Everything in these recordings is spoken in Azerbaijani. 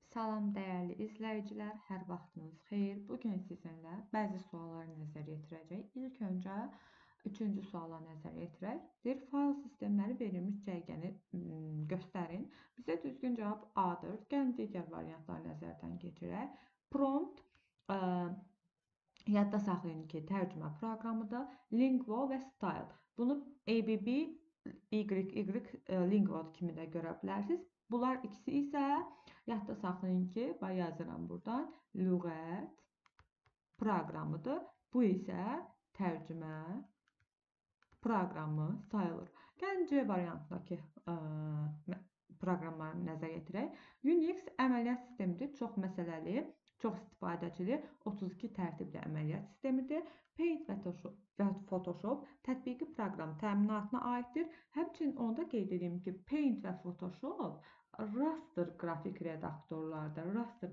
Salam dəyərli izləyicilər, hər vaxtınız xeyir. Bugün sizinlə bəzi sualları nəzərə yetirəcəyik. İlk öncə üçüncü suala nəzərə yetirək. Deyir, fail sistemləri verilmiş cərgəni göstərin. Bizə düzgün cavab A-dır. Gəlin digər variantları nəzərdən keçirək. Prompt yadda saxlayın ki, tərcümə proqramıdır. Lingvo və style. Bunu ABB, YY Lingvo kimi də görə bilərsiniz. Bunlar ikisi isə yadda saxlayın ki, yazıram buradan, lüğət proqramıdır. Bu isə tərcümə proqramı sayılır. Gəlin C variantındakı proqramları nəzərə yetirək. Unix əməliyyat sistemidir, çox məsələli, çox istifadəçili, 32 tərtibli əməliyyat sistemidir. Paint və Photoshop tətbiqi proqram təminatına aiddir. Həmçinin onda qeyd edeyim ki, Paint və Photoshop raster qrafik redaktorlardır. Raster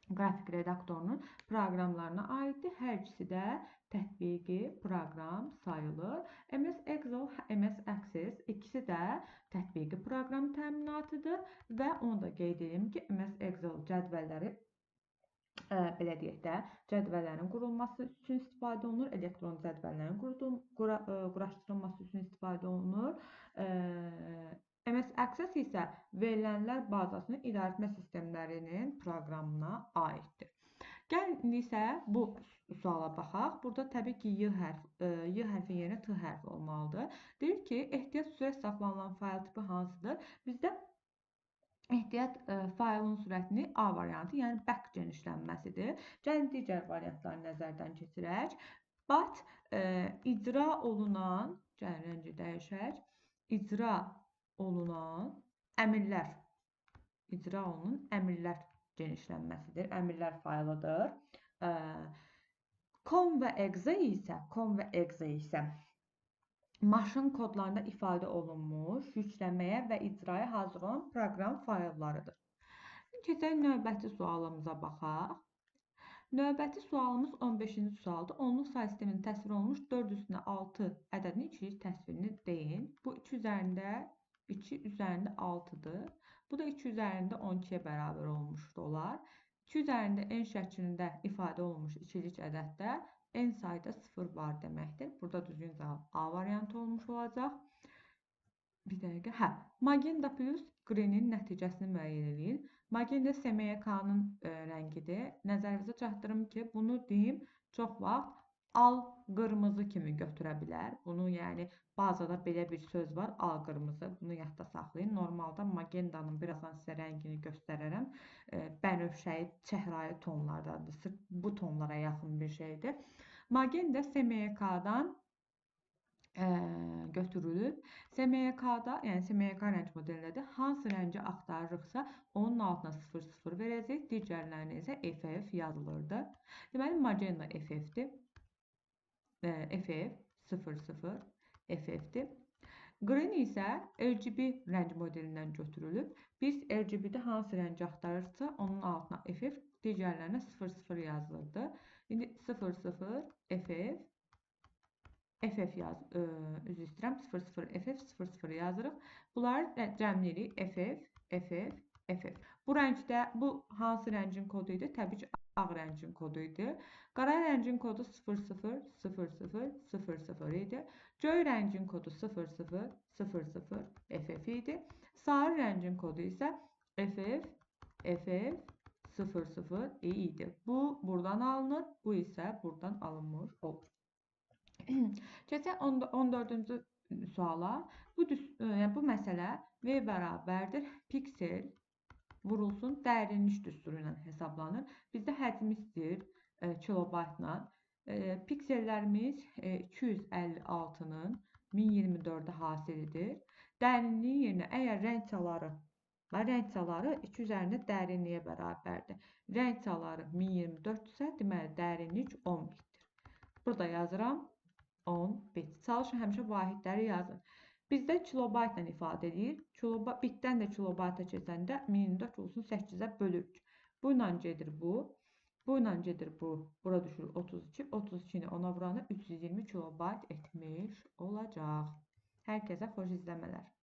qrafik redaktorunun proqramlarına aiddir. Hər ikisi də tətbiqi proqram sayılır. MS Excel, MS Access ikisi də tətbiqi proqram təminatıdır və onu da qeyd edeyim ki, MS Excel cədvəlləri belə deyək də, cədvəllərin qurulması üçün istifadə olunur, elektron cədvəllərin quraşdırılması üçün istifadə olunur. MS Access isə verilənlər bazasının idarəetmə sistemlərinin proqramına aiddir. Gəlin isə bu suala baxaq. Burada təbii ki, Y hərfi yerinə T hərfi olmalıdır. Deyir ki, ehtiyat sürət saxlanılan fayl tipi hansıdır? Bizdə ehtiyat faylın sürətini A variantı, yəni back genişlənməsidir. Gəlin digər variantları nəzərdən keçirək. But icra olunan, gəlin rəngi dəyişək, icra olunan əmrlər genişlənməsidir, əmrlər faylıdır. Com və exe isə maşın kodlarında ifadə olunmuş, yüklənməyə və icraya hazır olan proqram fayllarıdır. Keçək növbəti sualımıza baxaq. Növbəti sualımız 15-ci sualdır. Onluq say sisteminin təsvir olunmuş 4 üstünə 6 ədədinin ikilik təsvirini deyin. Bu 2 üzərində 6-dır. Bu da 2 üzərində 12-yə bərabər olmuşdur olar. 2 üzərində n şəklində ifadə olunmuş ikilik ədəddə n sayda 0 var deməkdir. Burada düzgün cavab A variantı olmuş olacaq. Bir dəqiqə. Magenta plus greenin nəticəsini müəyyən edin. Magenta SMYK-nın rəngidir. Nəzərinizə çatdırım ki, bunu deyim, çox vaxt al qırmızı kimi götürə bilər. Bunu yəni bazada belə bir söz var, al qırmızı. Bunu yadda saxlayın. Normalda magentanın birazdan sizə rəngini göstərərəm. Bənövşəyi, çəhrayı tonlardadır. Sırf bu tonlara yaxın bir şeydir. Magenta SMYK-dan götürülüb. SMYK-da, yəni SMYK rəng modelindədir. Hansı rəngi axtarırıqsa, onun altına 00 verəcək, digərlərinə isə FF yazılırdı. Deməli, magenta FF-dir. FF 00 FF-dir. Green isə RGB rəng modelindən götürülüb. Biz RGB-də hansı rəngi axtarırsa, onun altına FF, digərlərinə 00 yazılırdı. İndi 00 FF üzr istəyirəm, 00 FF 00 yazırıq. Bunları cəmləyirik FF. Bu rəngdə, bu hansı rəngin kodu idi? Təbii ki, ağ rəngin kodu idi. Qara rəngin kodu 000000 idi. Göy rəngin kodu 0000 FF idi. Sarı rəngin kodu isə FF00 idi. Bu buradan alınır, bu isə buradan alınmış olur. Keçək 14-cü suala. Bu məsələ V bərabərdir piksel vurulsun dərinlik düsturu ilə hesablanır. Bizdə həcmi istəyir kilobaytla. Piksellərimiz 256-nın 1024-də hasilidir. Dərinliyi yerinə əgər rəng çaları 2 üzərində dərinliyə bərabərdir. Rəng çaları 1024-dürsə, deməli dərinlik 10 bitdir. Burada yazıram 10 bit. Çalışın həmişə vahidləri yazın. Bizdə kilobaytla ifadə edir. Bitdən də kilobayta keçəndə 1024 olsun 8-ə bölürük. Bu ilə gedir bu. Bu ilə gedir bu. Bura düşür 32. 32-ni ona vuranda 320 kilobayt etmiş olacaq. Hər kəsə xoş izləmələr.